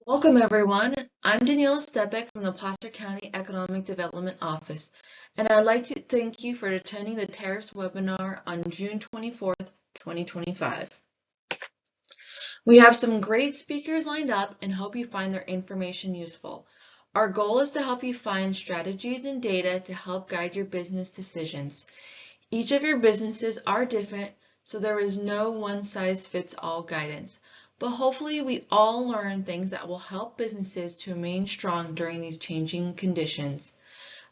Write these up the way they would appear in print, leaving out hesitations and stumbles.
Welcome, everyone. I'm Daniela Stepek from the Placer County Economic Development Office, and I'd like to thank you for attending the Tariffs webinar on June 24th, 2025. We have some great speakers lined up and hope you find their information useful. Our goal is to help you find strategies and data to help guide your business decisions. Each of your businesses are different, so there is no one-size-fits-all guidance. But hopefully we all learn things that will help businesses to remain strong during these changing conditions.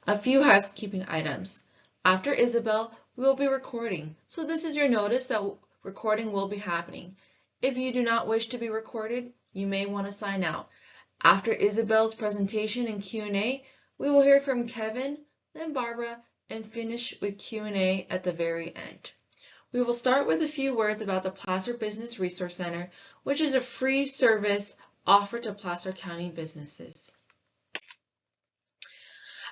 A few housekeeping items. After Isabel, we will be recording, so this is your notice that recording will be happening. If you do not wish to be recorded, you may want to sign out. After Isabel's presentation and Q&A, we will hear from Kevin, then Barbara, and finish with Q&A at the very end. We will start with a few words about the Placer Business Resource Center, which is a free service offered to Placer County businesses.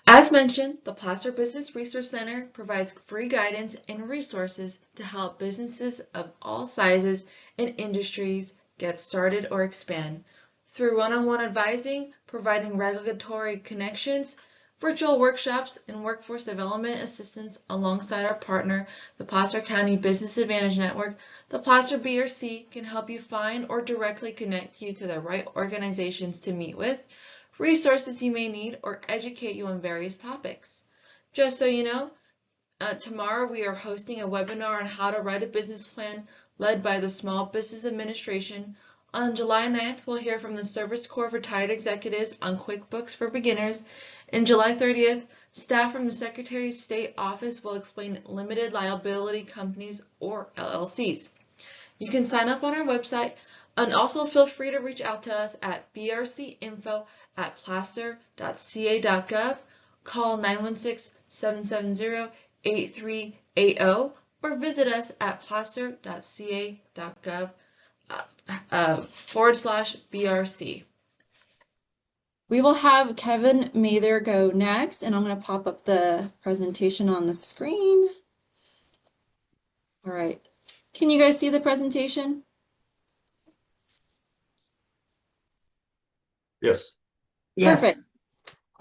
As mentioned, the Placer Business Resource Center provides free guidance and resources to help businesses of all sizes and industries get started or expand. Through one-on-one advising, providing regulatory connections, virtual workshops, and workforce development assistance alongside our partner, the Placer County Business Advantage Network, the Placer BRC can help you find or directly connect you to the right organizations to meet with, resources you may need, or educate you on various topics. Just so you know, tomorrow we are hosting a webinar on how to write a business plan led by the Small Business Administration. On July 9th, we'll hear from the Service Corps retired executives on QuickBooks for beginners. And July 30th, staff from the Secretary of State office will explain limited liability companies or LLCs. You can sign up on our website and also feel free to reach out to us at brcinfo@placer.ca.gov, call 916-770-8380, or visit us at placer.ca.gov /BRC. We will have Kevin Mather go next, and I'm going to pop up the presentation on the screen. All right. Can you guys see the presentation? Yes. Perfect.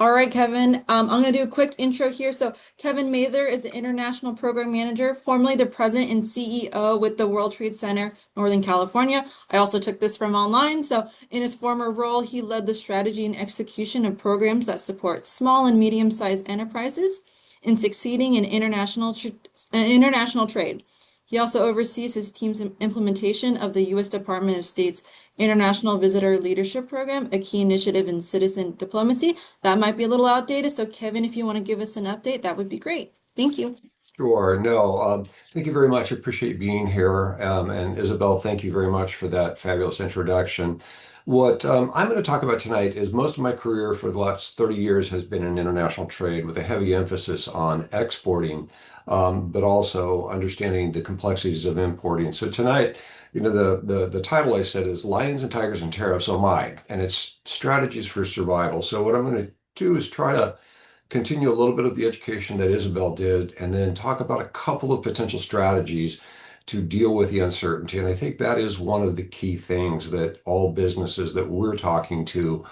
All right, Kevin. I'm going to do a quick intro here. So Kevin Mather is the International Program Manager, formerly the President and CEO with the World Trade Center, Northern California. I also took this from online. So in his former role, he led the strategy and execution of programs that support small and medium-sized enterprises in succeeding in international trade. He also oversees his team's implementation of the U.S. Department of State's International Visitor Leadership Program, a key initiative in citizen diplomacy. That might be a little outdated, so Kevin, if you want to give us an update, that would be great. Thank you. Sure. No, thank you very much. I appreciate being here. And Isabel, thank you very much for that fabulous introduction. What I'm going to talk about tonight is most of my career for the last 30 years has been in international trade with a heavy emphasis on exporting, but also understanding the complexities of importing. So tonight, the title I said is Lions and Tigers and Tariffs, oh my, and it's strategies for survival. So what I'm going to do is try to continue a little bit of the education that Isabel did, and then talk about a couple of potential strategies to deal with the uncertainty. And I think that is one of the key things that all businesses that we're talking to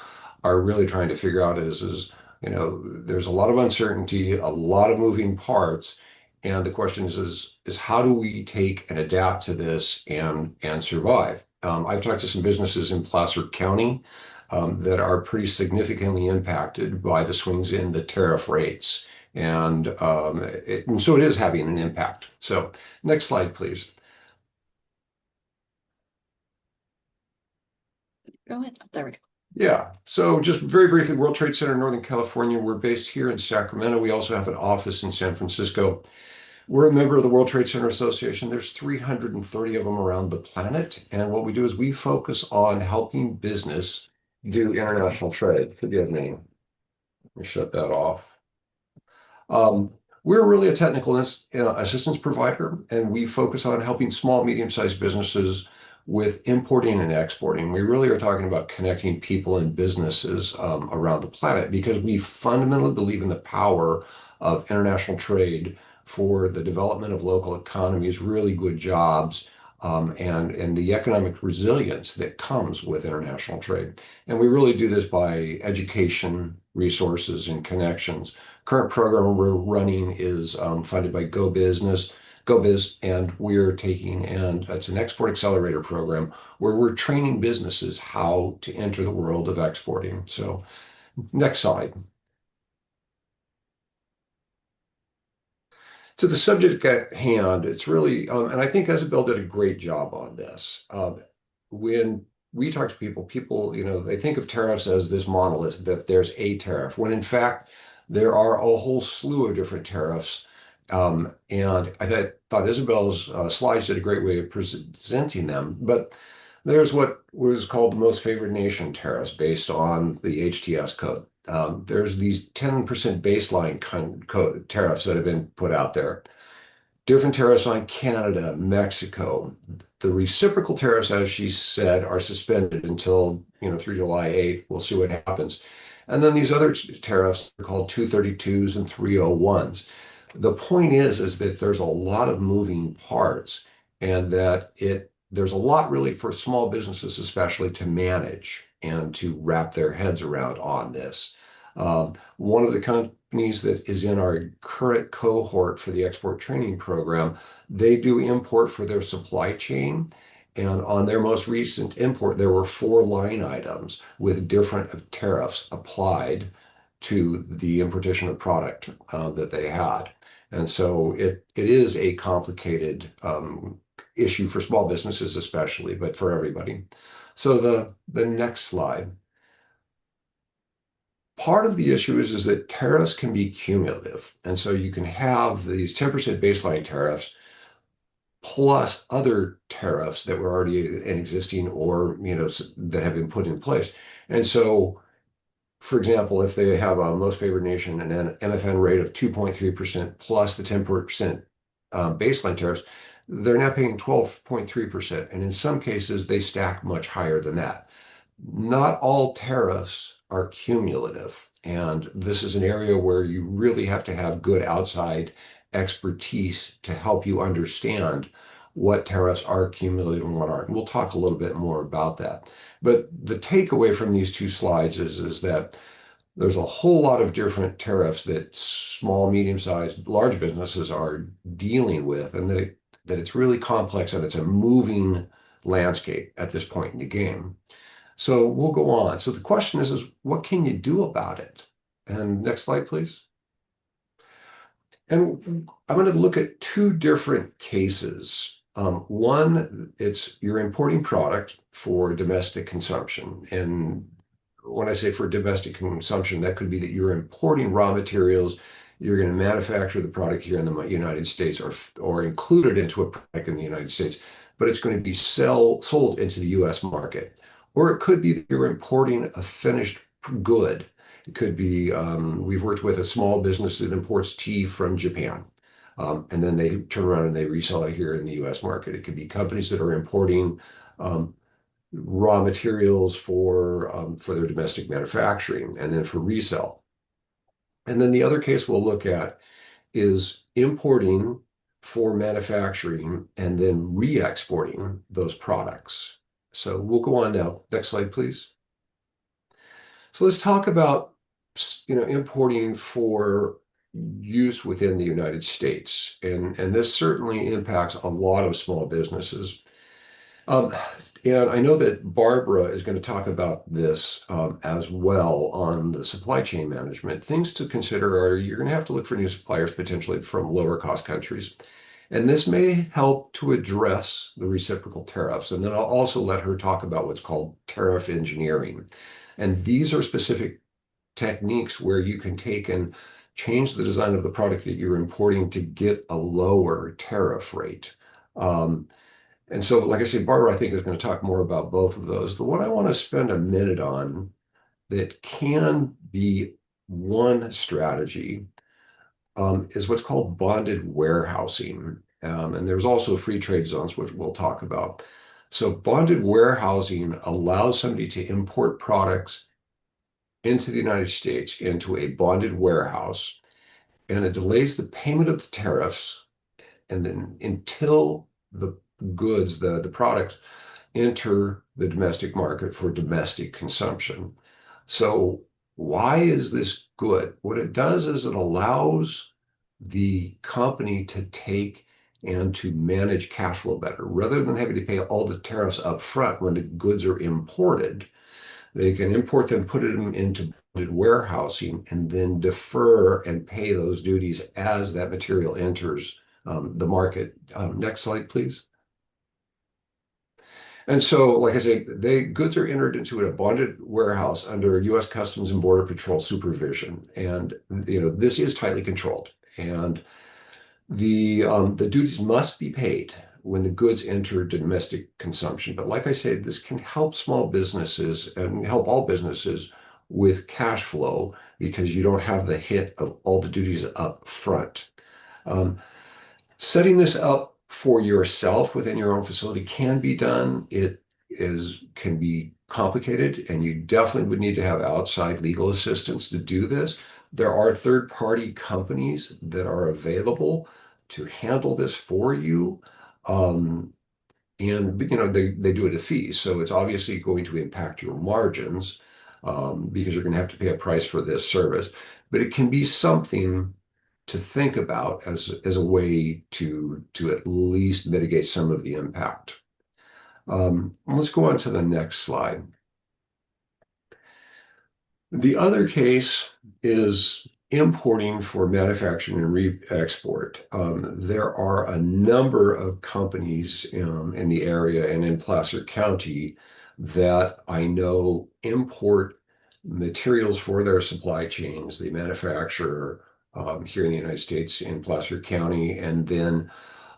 are really trying to figure out is, there's a lot of uncertainty, a lot of moving parts. And the question is how do we take and adapt to this and survive? I've talked to some businesses in Placer County that are pretty significantly impacted by the swings in the tariff rates. And so it is having an impact. So next slide, please. Go ahead. There we go. Yeah. So just very briefly, World Trade Center, Northern California. We're based here in Sacramento. We also have an office in San Francisco. We're a member of the World Trade Center Association. There's 330 of them around the planet. And what we do is we focus on helping business do international trade. Forgive me. Let me shut that off. We're really a technical assistance provider, and we focus on helping small, medium-sized businesses with importing and exporting. We really are talking about connecting people and businesses around the planet because we fundamentally believe in the power of international trade for the development of local economies, really good jobs, and the economic resilience that comes with international trade. And we really do this by education, resources, and connections. Current program we're running is funded by GoBiz, and we're and it's an export accelerator program where we're training businesses how to enter the world of exporting. So next slide. To the subject at hand, it's really, and I think Isabel did a great job on this. When we talk to people, they think of tariffs as this monolith, that there's a tariff, when in fact, there are a whole slew of different tariffs. And I thought Isabel's slides did a great way of presenting them. But there's what was called the most favored nation tariffs based on the HTS code. There's these 10% baseline tariffs that have been put out there. Different tariffs on Canada, Mexico. The reciprocal tariffs, as she said, are suspended until, through July 8th. We'll see what happens. And then these other tariffs are called 232s and 301s. The point is that there's a lot of moving parts, and that there's a lot really for small businesses especially to manage and to wrap their heads around on this. One of the companies that is in our current cohort for the export training program, they do import for their supply chain. And on their most recent import, there were 4 line items with different tariffs applied to the importation of product that they had. And so it is a complicated issue for small businesses especially, but for everybody. So the next slide. Part of the issue is that tariffs can be cumulative. And so you can have these 10% baseline tariffs plus other tariffs that were already existing or, that have been put in place. And so, for example, if they have a most favored nation and an MFN rate of 2.3% plus the 10% baseline tariffs, they're now paying 12.3%. And in some cases, they stack much higher than that. Not all tariffs are cumulative. And this is an area where you really have to have good outside expertise to help you understand what tariffs are cumulative and what aren't. And we'll talk a little bit more about that. But the takeaway from these 2 slides is that there's a whole lot of different tariffs that small, medium-sized, large businesses are dealing with, and that it's really complex and it's a moving landscape at this point in the game. So we'll go on. So the question is what can you do about it? And next slide, please. And I'm going to look at 2 different cases. One, it's you're importing product for domestic consumption. And when I say for domestic consumption, that could be that you're importing raw materials, you're going to manufacture the product here in the United States or include it into a product in the United States, but it's going to be sold into the US market. Or it could be that you're importing a finished good. It could be, we've worked with a small business that imports tea from Japan. And then they turn around and they resell it here in the US market. It could be companies that are importing raw materials for their domestic manufacturing and then for resale. And then the other case we'll look at is importing for manufacturing and then re-exporting those products. So we'll go on now. Next slide, please. So let's talk about, importing for use within the United States. And this certainly impacts a lot of small businesses. And I know that Barbara is going to talk about this as well on the supply chain management. Things to consider are you're going to have to look for new suppliers potentially from lower cost countries. And this may help to address the reciprocal tariffs. And then I'll also let her talk about what's called tariff engineering. And these are specific techniques where you can take and change the design of the product that you're importing to get a lower tariff rate. And so, like I said, Barbara, I think, is going to talk more about both of those. The one I want to spend a minute on that can be one strategy is what's called bonded warehousing. And there's also free trade zones, which we'll talk about. So bonded warehousing allows somebody to import products into the United States into a bonded warehouse, and it delays the payment of the tariffs and then until the goods, the products, enter the domestic market for domestic consumption. So why is this good? What it does is it allows the company to take and to manage cash flow better. Rather than having to pay all the tariffs up front when the goods are imported, they can import them, put them into warehousing, and then defer and pay those duties as that material enters the market. Next slide, please. And so, like I say, goods are entered into a bonded warehouse under U.S. Customs and Border Patrol supervision, and this is tightly controlled. And the duties must be paid when the goods enter domestic consumption. But like I say, this can help small businesses and help all businesses with cash flow because you don't have the hit of all the duties up front. Setting this up for yourself within your own facility can be done. It can be complicated, and you definitely would need to have outside legal assistance to do this. There are third-party companies that are available to handle this for you. And they do it at fees. So it's obviously going to impact your margins because you're going to have to pay a price for this service. But it can be something to think about as a way to at least mitigate some of the impact. Let's go on to the next slide. The other case is importing for manufacturing and re-export. There are a number of companies in the area and in Placer County that I know import materials for their supply chains. They manufacture here in the United States in Placer County, and then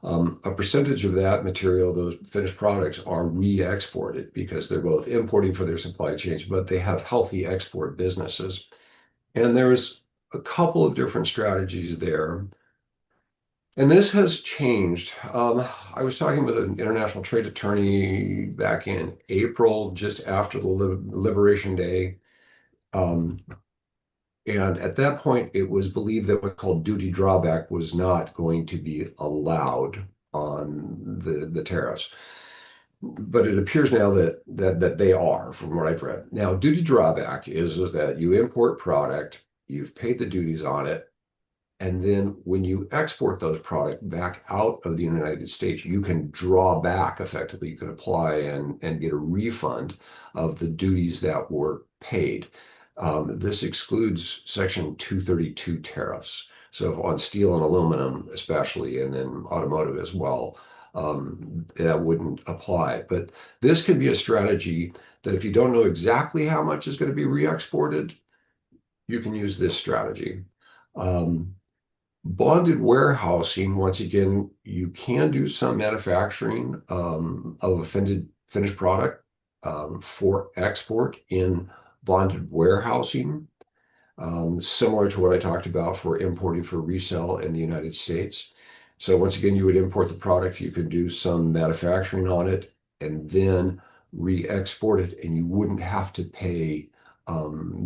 a percentage of that material, those finished products, are re-exported because they're both importing for their supply chains, but they have healthy export businesses. And there's a couple of different strategies there. And this has changed. I was talking with an international trade attorney back in April, just after the Liberation Day. And at that point, it was believed that what's called duty drawback was not going to be allowed on the tariffs. But it appears now that they are, from what I've read. Now, duty drawback is that you import product, you've paid the duties on it, and then when you export those products back out of the United States, you can draw back effectively. You can apply and get a refund of the duties that were paid. This excludes Section 232 tariffs. So on steel and aluminum, especially, and then automotive as well, that wouldn't apply. But this can be a strategy that if you don't know exactly how much is going to be re-exported, you can use this strategy. Bonded warehousing, once again, you can do some manufacturing of a finished product for export in bonded warehousing, similar to what I talked about for importing for resale in the United States. So once again, you would import the product, you could do some manufacturing on it, and then re-export it, and you wouldn't have to pay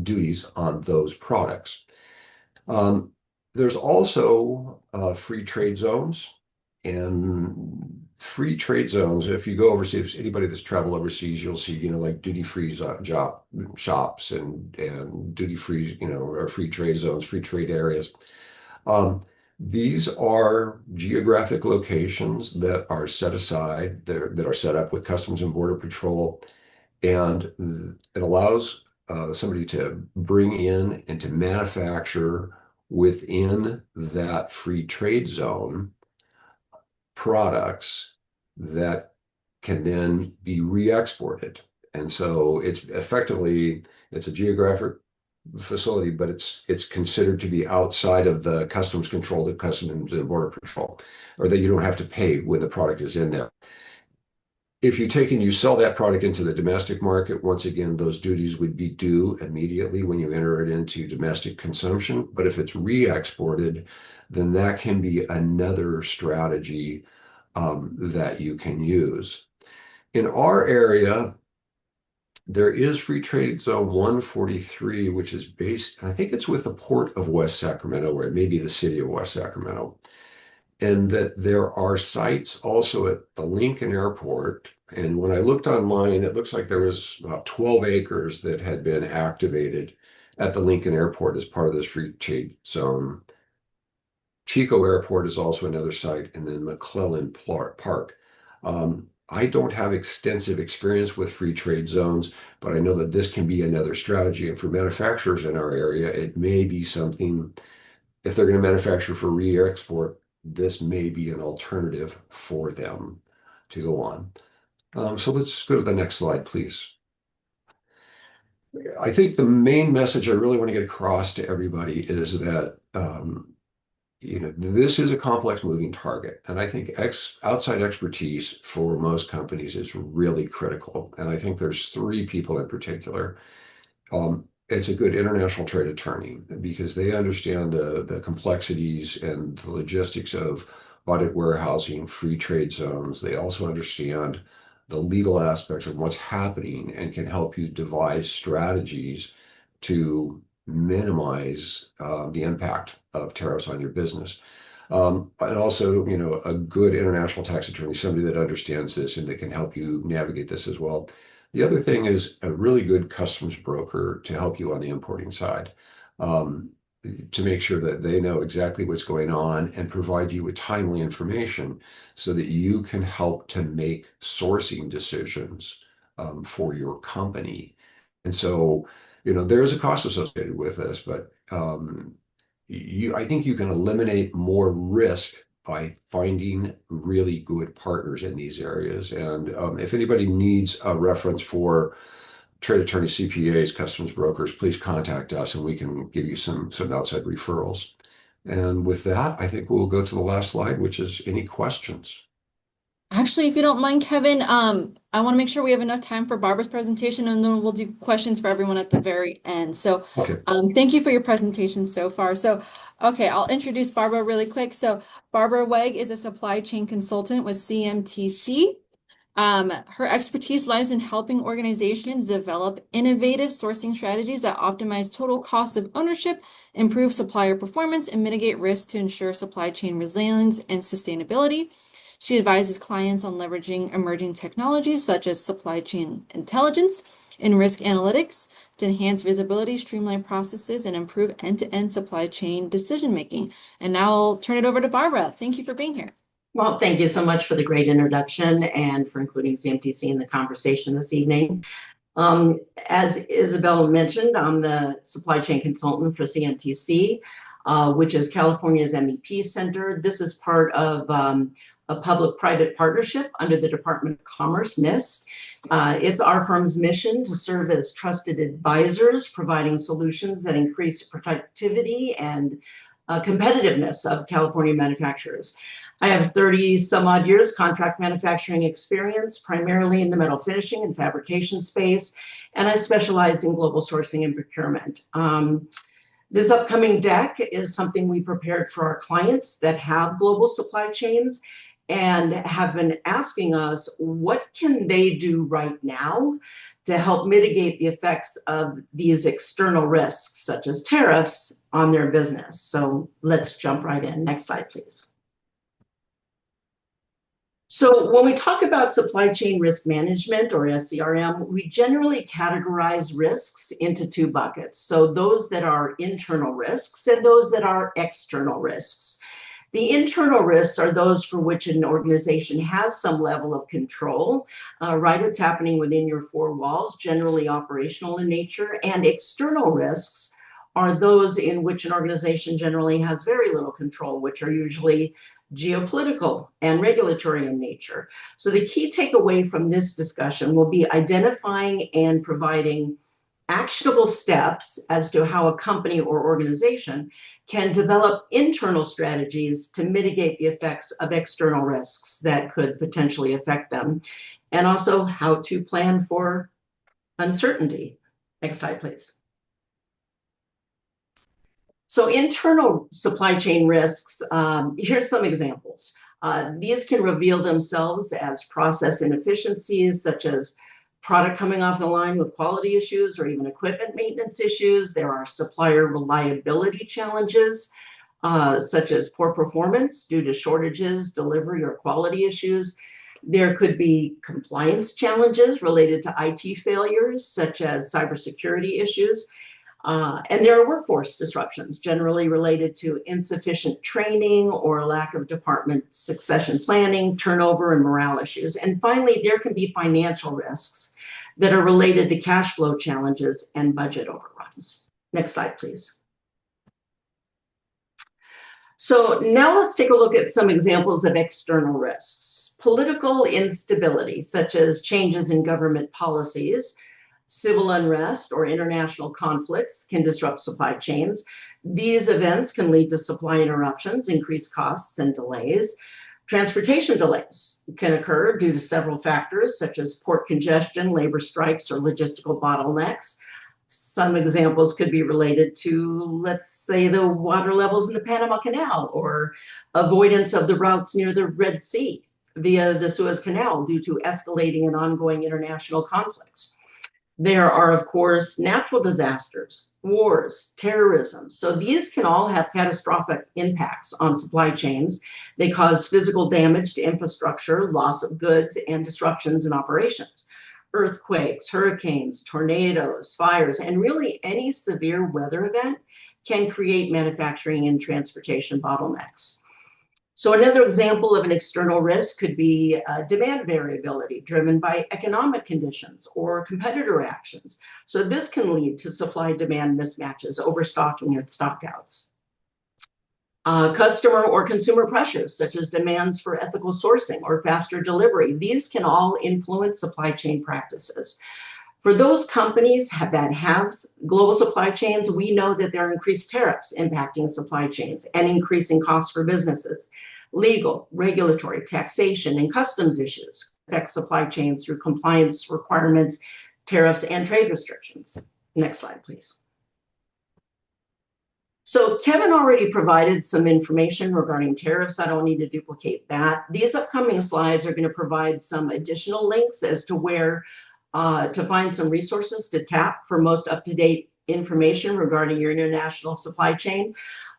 duties on those products. There's also free trade zones. And free trade zones, if you go overseas, anybody that's traveled overseas, you'll see, like duty-free shops and duty-free, or free trade zones, free trade areas. These are geographic locations that are set aside, that are set up with Customs and Border Patrol, and it allows somebody to bring in and to manufacture within that free trade zone products that can then be re-exported. And so it's a geographic facility, but it's considered to be outside of the customs control, the Customs and Border Patrol, or that you don't have to pay when the product is in there. If you take and you sell that product into the domestic market, once again, those duties would be due immediately when you enter it into domestic consumption. But if it's re-exported, then that can be another strategy that you can use. In our area, there is Free Trade Zone 143, which is based, and I think it's with the Port of West Sacramento, or it may be the City of West Sacramento. and that there are sites also at the Lincoln Airport. And when I looked online, it looks like there was about 12 acres that had been activated at the Lincoln Airport as part of this free trade zone. Chico Airport is also another site, and then McClellan Park. I don't have extensive experience with free trade zones, but I know that this can be another strategy. And for manufacturers in our area, it may be something, if they're going to manufacture for re-export, this may be an alternative for them to go on. So let's go to the next slide, please. I think the main message I really want to get across to everybody is that this is a complex moving target. And I think outside expertise for most companies is really critical. And I think there's three people in particular. It's a good international trade attorney because they understand the complexities and the logistics of audit warehousing, free trade zones. They also understand the legal aspects of what's happening and can help you devise strategies to minimize the impact of tariffs on your business. And also, a good international tax attorney, somebody that understands this and that can help you navigate this as well. The other thing is a really good customs broker to help you on the importing side, to make sure that they know exactly what's going on and provide you with timely information so that you can help to make sourcing decisions for your company. And so, there is a cost associated with this, but I think you can eliminate more risk by finding really good partners in these areas. And if anybody needs a reference for trade attorneys, CPAs, customs brokers, please contact us and we can give you some outside referrals. And with that, I think we'll go to the last slide, which is any questions. Actually, if you don't mind, Kevin, I want to make sure we have enough time for Barbara's presentation, and then we'll do questions for everyone at the very end. So, Okay. Thank you for your presentation so far. So, okay, I'll introduce Barbara really quick. So, Barbara Weg is a supply chain consultant with CMTC. Her expertise lies in helping organizations develop innovative sourcing strategies that optimize total cost of ownership, improve supplier performance, and mitigate risk to ensure supply chain resilience and sustainability. She advises clients on leveraging emerging technologies such as supply chain intelligence and risk analytics to enhance visibility, streamline processes, and improve end-to-end supply chain decision-making. And now I'll turn it over to Barbara. Thank you for being here. Well, thank you so much for the great introduction and for including CMTC in the conversation this evening. As Isabel mentioned, I'm the supply chain consultant for CMTC, which is California's MEP Center. This is part of a public-private partnership under the Department of Commerce, NIST. It's our firm's mission to serve as trusted advisors, providing solutions that increase productivity and competitiveness of California manufacturers. I have 30 some odd years contract manufacturing experience, primarily in the metal finishing and fabrication space, and I specialize in global sourcing and procurement. This upcoming deck is something we prepared for our clients that have global supply chains and have been asking us, what can they do right now to help mitigate the effects of these external risks, such as tariffs, on their business? So let's jump right in. Next slide, please. So when we talk about supply chain risk management, or SCRM, we generally categorize risks into two buckets. So those that are internal risks and those that are external risks. The internal risks are those for which an organization has some level of control, right? It's happening within your four walls, generally operational in nature. And external risks are those in which an organization generally has very little control, which are usually geopolitical and regulatory in nature. So the key takeaway from this discussion will be identifying and providing actionable steps as to how a company or organization can develop internal strategies to mitigate the effects of external risks that could potentially affect them, and also how to plan for uncertainty. Next slide, please. So internal supply chain risks, here's some examples. These can reveal themselves as process inefficiencies, such as product coming off the line with quality issues or even equipment maintenance issues. There are supplier reliability challenges. such as poor performance due to shortages, delivery, or quality issues. There could be compliance challenges related to IT failures, such as cybersecurity issues. And there are workforce disruptions, generally related to insufficient training or lack of department succession planning, turnover, and morale issues. And finally, there can be financial risks that are related to cash flow challenges and budget overruns. Next slide, please. So now let's take a look at some examples of external risks. Political instability, such as changes in government policies, civil unrest, or international conflicts can disrupt supply chains. These events can lead to supply interruptions, increased costs, and delays. Transportation delays can occur due to several factors, such as port congestion, labor strikes, or logistical bottlenecks. Some examples could be related to, let's say, the water levels in the Panama Canal, or avoidance of the routes near the Red Sea via the Suez Canal due to escalating and ongoing international conflicts. There are, of course, natural disasters, wars, terrorism. So these can all have catastrophic impacts on supply chains. They cause physical damage to infrastructure, loss of goods, and disruptions in operations. Earthquakes, hurricanes, tornadoes, fires, and really any severe weather event can create manufacturing and transportation bottlenecks. So another example of an external risk could be demand variability driven by economic conditions or competitor actions. So this can lead to supply-demand mismatches, overstocking, and stockouts. Customer or consumer pressures, such as demands for ethical sourcing or faster delivery. These can all influence supply chain practices. For those companies that have global supply chains, we know that there are increased tariffs impacting supply chains and increasing costs for businesses. Legal, regulatory, taxation, and customs issues affect supply chains through compliance requirements, tariffs, and trade restrictions. Next slide, please. So Kevin already provided some information regarding tariffs. I don't need to duplicate that. These upcoming slides are going to provide some additional links as to where to find some resources to tap for most up-to-date information regarding your international supply chain.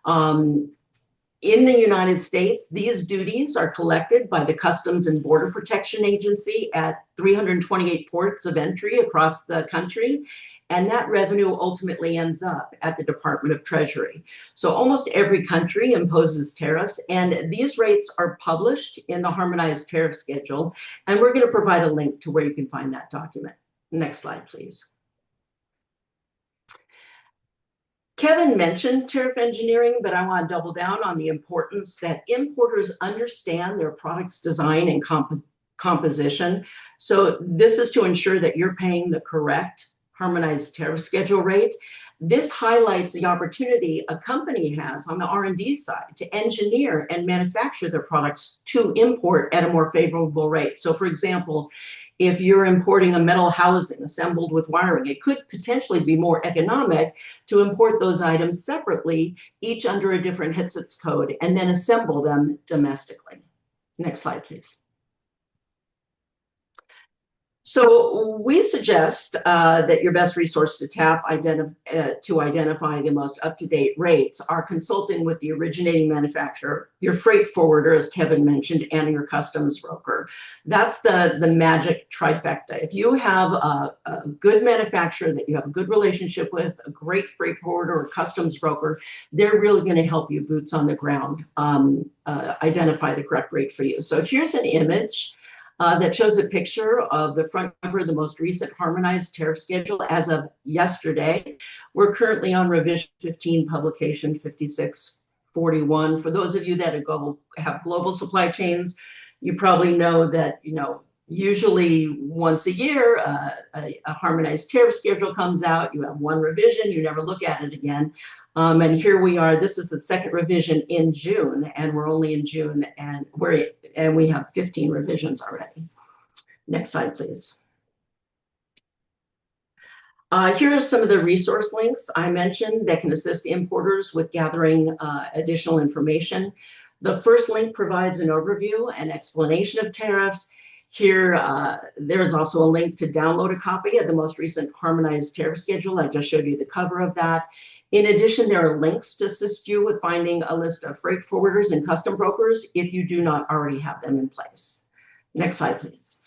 In the United States, these duties are collected by the Customs and Border Protection Agency at 328 ports of entry across the country, and that revenue ultimately ends up at the Department of Treasury. So almost every country imposes tariffs, and these rates are published in the Harmonized Tariff Schedule, and we're going to provide a link to where you can find that document. Next slide, please. Kevin mentioned tariff engineering, but I want to double down on the importance that importers understand their product's design and composition. So this is to ensure that you're paying the correct harmonized tariff schedule rate. This highlights the opportunity a company has on the R&D side to engineer and manufacture their products to import at a more favorable rate. So for example, if you're importing a metal housing assembled with wiring, it could potentially be more economic to import those items separately, each under a different HTSAS code, and then assemble them domestically. Next slide, please. So we suggest that your best resource to tap to identify the most up-to-date rates are consulting with the originating manufacturer, your freight forwarder, as Kevin mentioned, and your customs broker. That's the magic trifecta. If you have a good manufacturer that you have a good relationship with, a great freight forwarder or customs broker, they're really going to help you boots on the ground identify the correct rate for you. So here's an image that shows a picture of the front cover of the most recent harmonized tariff schedule as of yesterday. We're currently on revision 15, publication 5641. For those of you that have global supply chains, you probably know that, usually once a year, a harmonized tariff schedule comes out. You have one revision, you never look at it again. And here we are. This is the second revision in June, and we're only in June, and we have 15 revisions already. Next slide, please. Here are some of the resource links I mentioned that can assist importers with gathering additional information. The first link provides an overview and explanation of tariffs. Here, there's also a link to download a copy of the most recent harmonized tariff schedule. I just showed you the cover of that. In addition, there are links to assist you with finding a list of freight forwarders and custom brokers if you do not already have them in place. Next slide, please.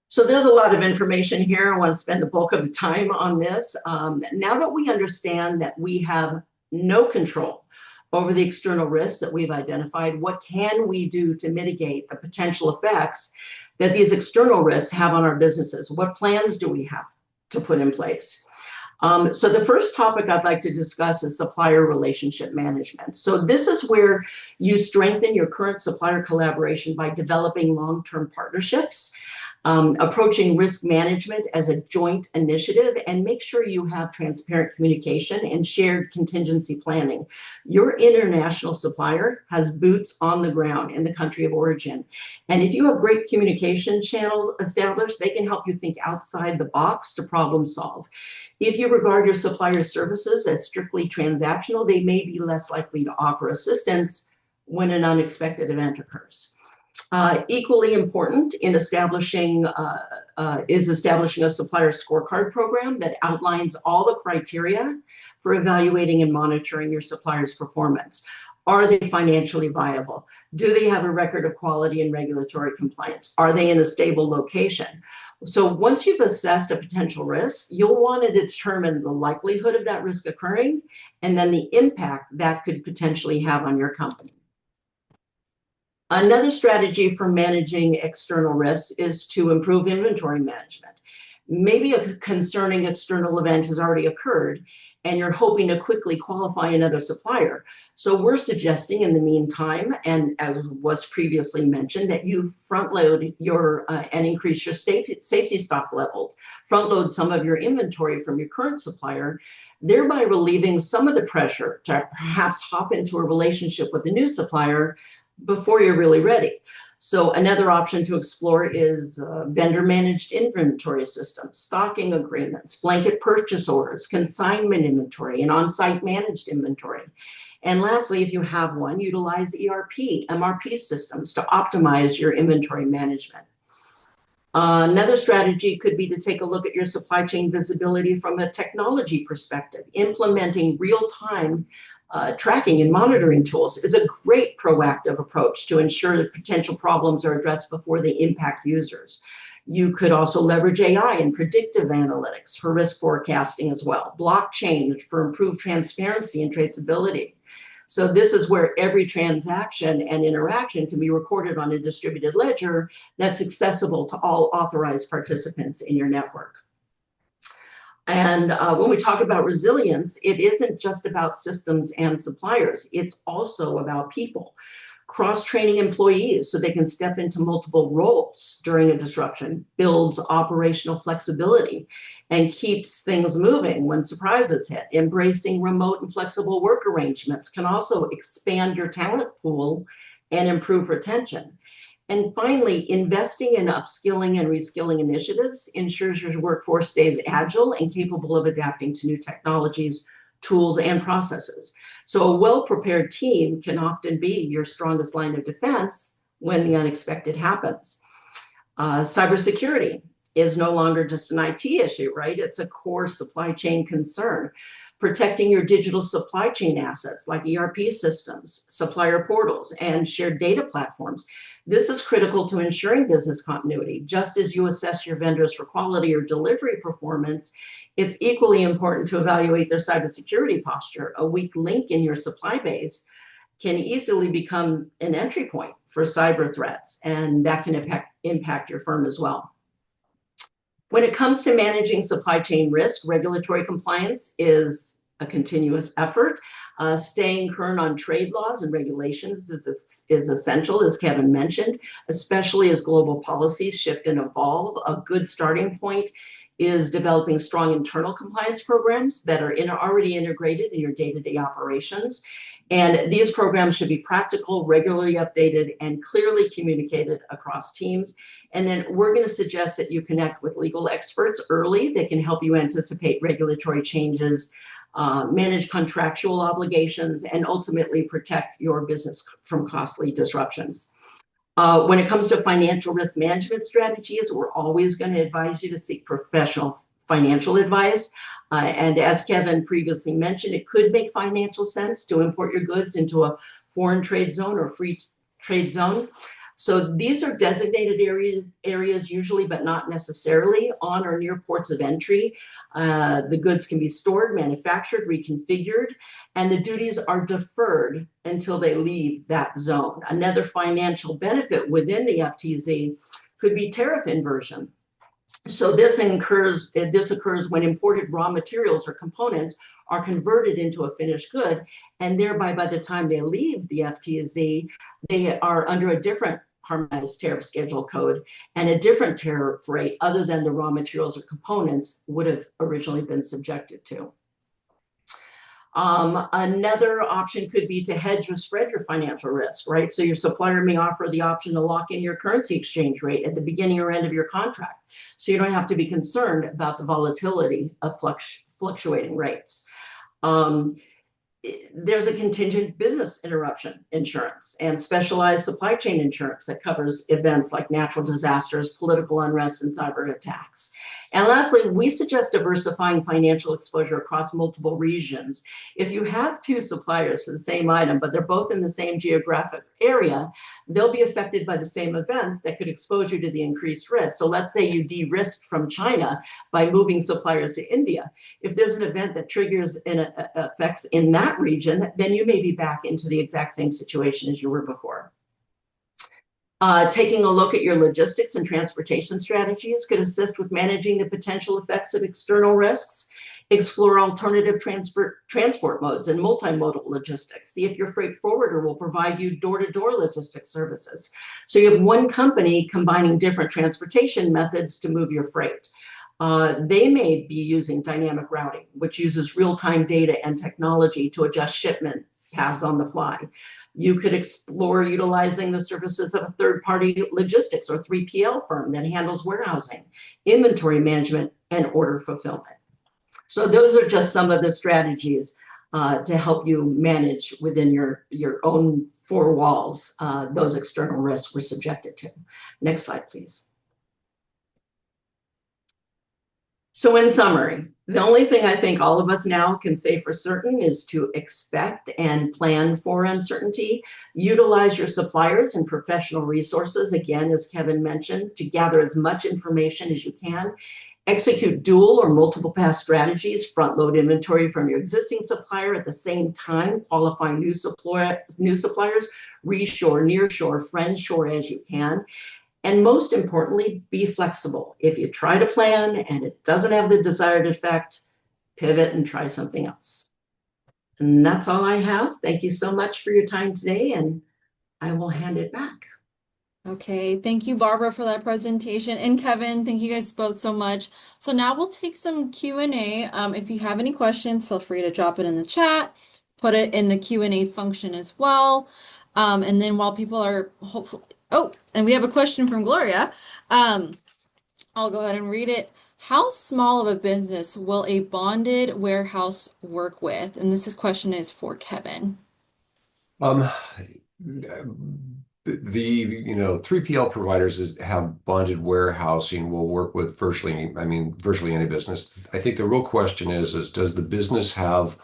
So there's a lot of information here. I want to spend the bulk of the time on this. Now that we understand that we have no control over the external risks that we've identified, what can we do to mitigate the potential effects that these external risks have on our businesses? What plans do we have to put in place? So the first topic I'd like to discuss is supplier relationship management. So this is where you strengthen your current supplier collaboration by developing long-term partnerships, approaching risk management as a joint initiative, and make sure you have transparent communication and shared contingency planning. Your international supplier has boots on the ground in the country of origin. And if you have great communication channels established, they can help you think outside the box to problem solve. If you regard your supplier's services as strictly transactional, they may be less likely to offer assistance when an unexpected event occurs. Equally important in establishing a supplier scorecard program that outlines all the criteria for evaluating and monitoring your supplier's performance. Are they financially viable? Do they have a record of quality and regulatory compliance? Are they in a stable location? So once you've assessed a potential risk, you'll want to determine the likelihood of that risk occurring and then the impact that could potentially have on your company. Another strategy for managing external risks is to improve inventory management. Maybe a concerning external event has already occurred and you're hoping to quickly qualify another supplier. So we're suggesting in the meantime, and as was previously mentioned, that you front load your and increase your safety stock level, front load some of your inventory from your current supplier, thereby relieving some of the pressure to perhaps hop into a relationship with a new supplier before you're really ready. So another option to explore is vendor managed inventory systems, stocking agreements, blanket purchase orders, consignment inventory, and on-site managed inventory. And lastly, if you have one, utilize ERP, MRP systems to optimize your inventory management. Another strategy could be to take a look at your supply chain visibility from a technology perspective. Implementing real-time tracking and monitoring tools is a great proactive approach to ensure that potential problems are addressed before they impact users. You could also leverage AI and predictive analytics for risk forecasting as well. Blockchain for improved transparency and traceability. So this is where every transaction and interaction can be recorded on a distributed ledger that's accessible to all authorized participants in your network. And when we talk about resilience, it isn't just about systems and suppliers. It's also about people. Cross-training employees so they can step into multiple roles during a disruption builds operational flexibility and keeps things moving when surprises hit. Embracing remote and flexible work arrangements can also expand your talent pool and improve retention. And finally, investing in upskilling and reskilling initiatives ensures your workforce stays agile and capable of adapting to new technologies, tools, and processes. So a well-prepared team can often be your strongest line of defense when the unexpected happens. Cybersecurity is no longer just an IT issue, right? It's a core supply chain concern. Protecting your digital supply chain assets like ERP systems, supplier portals, and shared data platforms. This is critical to ensuring business continuity. Just as you assess your vendors for quality or delivery performance, it's equally important to evaluate their cybersecurity posture. A weak link in your supply base can easily become an entry point for cyber threats, and that can impact your firm as well. When it comes to managing supply chain risk, regulatory compliance is a continuous effort. Staying current on trade laws and regulations is essential, as Kevin mentioned, especially as global policies shift and evolve. A good starting point is developing strong internal compliance programs that are already integrated in your day-to-day operations. And these programs should be practical, regularly updated, and clearly communicated across teams. And then we're going to suggest that you connect with legal experts early that can help you anticipate regulatory changes, manage contractual obligations, and ultimately protect your business from costly disruptions. When it comes to financial risk management strategies, we're always going to advise you to seek professional financial advice. And as Kevin previously mentioned, it could make financial sense to import your goods into a foreign trade zone or free trade zone. So these are designated areas usually, but not necessarily on or near ports of entry. The goods can be stored, manufactured, reconfigured, and the duties are deferred until they leave that zone. Another financial benefit within the FTZ could be tariff inversion. So this occurs when imported raw materials or components are converted into a finished good, and thereby by the time they leave the FTZ, they are under a different harmonized tariff schedule code and a different tariff rate other than the raw materials or components would have originally been subjected to. Another option could be to hedge or spread your financial risk, right? So your supplier may offer the option to lock in your currency exchange rate at the beginning or end of your contract. So you don't have to be concerned about the volatility of fluctuating rates. There's a contingent business interruption insurance and specialized supply chain insurance that covers events like natural disasters, political unrest, and cyber attacks. And lastly, we suggest diversifying financial exposure across multiple regions. If you have two suppliers for the same item, but they're both in the same geographic area, they'll be affected by the same events that could expose you to the increased risk. So let's say you de-risked from China by moving suppliers to India. If there's an event that triggers and effects in that region, then you may be back into the exact same situation as you were before. Taking a look at your logistics and transportation strategies could assist with managing the potential effects of external risks. Explore alternative transport modes and multimodal logistics. See if your freight forwarder will provide you door-to-door logistics services. So you have one company combining different transportation methods to move your freight. They may be using dynamic routing, which uses real-time data and technology to adjust shipment paths on the fly. You could explore utilizing the services of a third-party logistics or 3PL firm that handles warehousing, inventory management, and order fulfillment. So those are just some of the strategies to help you manage within your own four walls those external risks we're subjected to. Next slide, please. So in summary, the only thing I think all of us now can say for certain is to expect and plan for uncertainty. Utilize your suppliers and professional resources, again, as Kevin mentioned, to gather as much information as you can. Execute dual or multiple pass strategies, front load inventory from your existing supplier at the same time, qualify new suppliers, reshore, nearshore, friendshore as you can. And most importantly, be flexible. If you try to plan and it doesn't have the desired effect, pivot and try something else. And that's all I have. Thank you so much for your time today, and I will hand it back. Okay, thank you, Barbara, for that presentation. And Kevin, thank you guys both so much. So now we'll take some Q&A. If you have any questions, feel free to drop it in the chat, put it in the Q&A function as well. And then while people are hopefully, oh, and we have a question from Gloria. I'll go ahead and read it. How small of a business will a bonded warehouse work with? And question is for Kevin. The 3PL providers have bonded warehousing will work with virtually any business. I think the real question is does the business have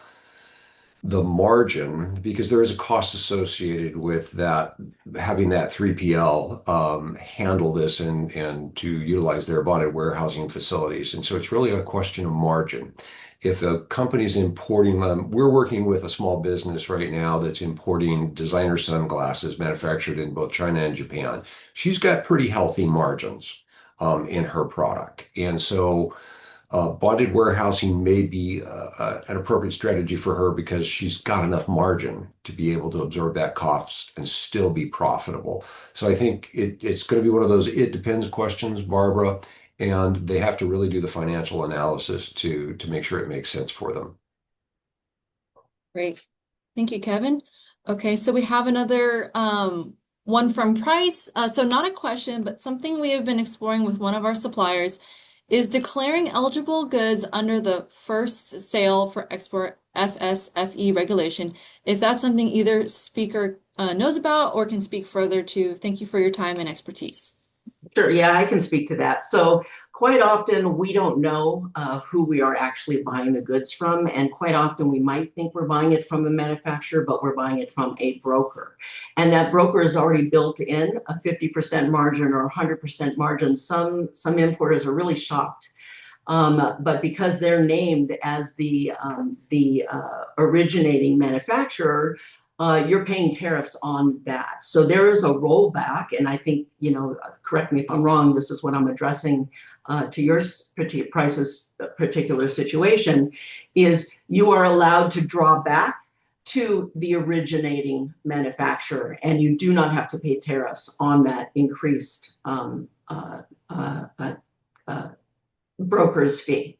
the margin, because there is a cost associated with that, having that 3PL handle this and to utilize their bonded warehousing facilities. And so it's really a question of margin. If a company's importing, we're working with a small business right now that's importing designer sunglasses manufactured in both China and Japan. She's got pretty healthy margins in her product. And so bonded warehousing may be an appropriate strategy for her because she's got enough margin to be able to absorb that cost and still be profitable. So I think it's going to be one of those it depends questions, Barbara, and they have to really do the financial analysis to make sure it makes sense for them. Great. Thank you, Kevin. Okay, so we have another one from Price. So not a question, but something we have been exploring with one of our suppliers is declaring eligible goods under the first sale for export FSFE regulation. If that's something either speaker knows about or can speak further to. Thank you for your time and expertise. Sure, yeah, I can speak to that. So quite often we don't know who we are actually buying the goods from, and quite often we might think we're buying it from a manufacturer, but we're buying it from a broker. And that broker has already built in a 50% margin or 100% margin. Some importers are really shocked. But because they're named as the originating manufacturer, you're paying tariffs on that. So there is a rollback, and I think, correct me if I'm wrong, this is what I'm addressing to your particular situation, is you are allowed to draw back to the originating manufacturer, and you do not have to pay tariffs on that increased broker's fee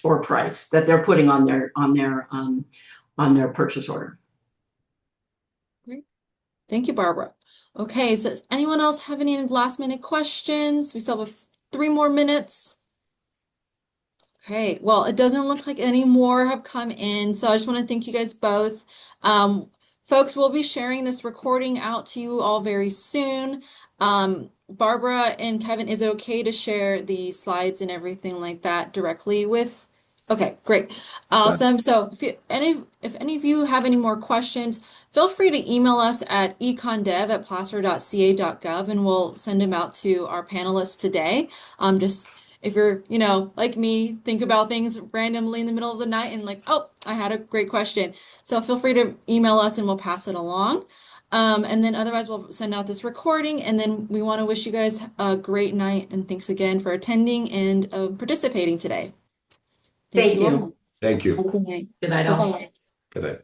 or price that they're putting on their purchase order. Great. Thank you, Barbara. Okay, so does anyone else have any last minute questions? We still have 3 more minutes. Okay, well, it doesn't look like any more have come in, so I just want to thank you guys both. Folks, we'll be sharing this recording out to you all very soon. Barbara and Kevin, is it okay to share the slides and everything like that directly with? Okay, great. Awesome. So if any of you have any more questions, feel free to email us at econdev@placer.ca.gov and we'll send them out to our panelists today. Just if you're, like me, think about things randomly in the middle of the night and like, oh, I had a great question. So feel free to email us and we'll pass it along. And then otherwise we'll send out this recording, and then we want to wish you guys a great night, and thanks again for attending and participating today. Thank you you. all. Thank you. Have a good night. Good night, all. Bye-bye. Good night.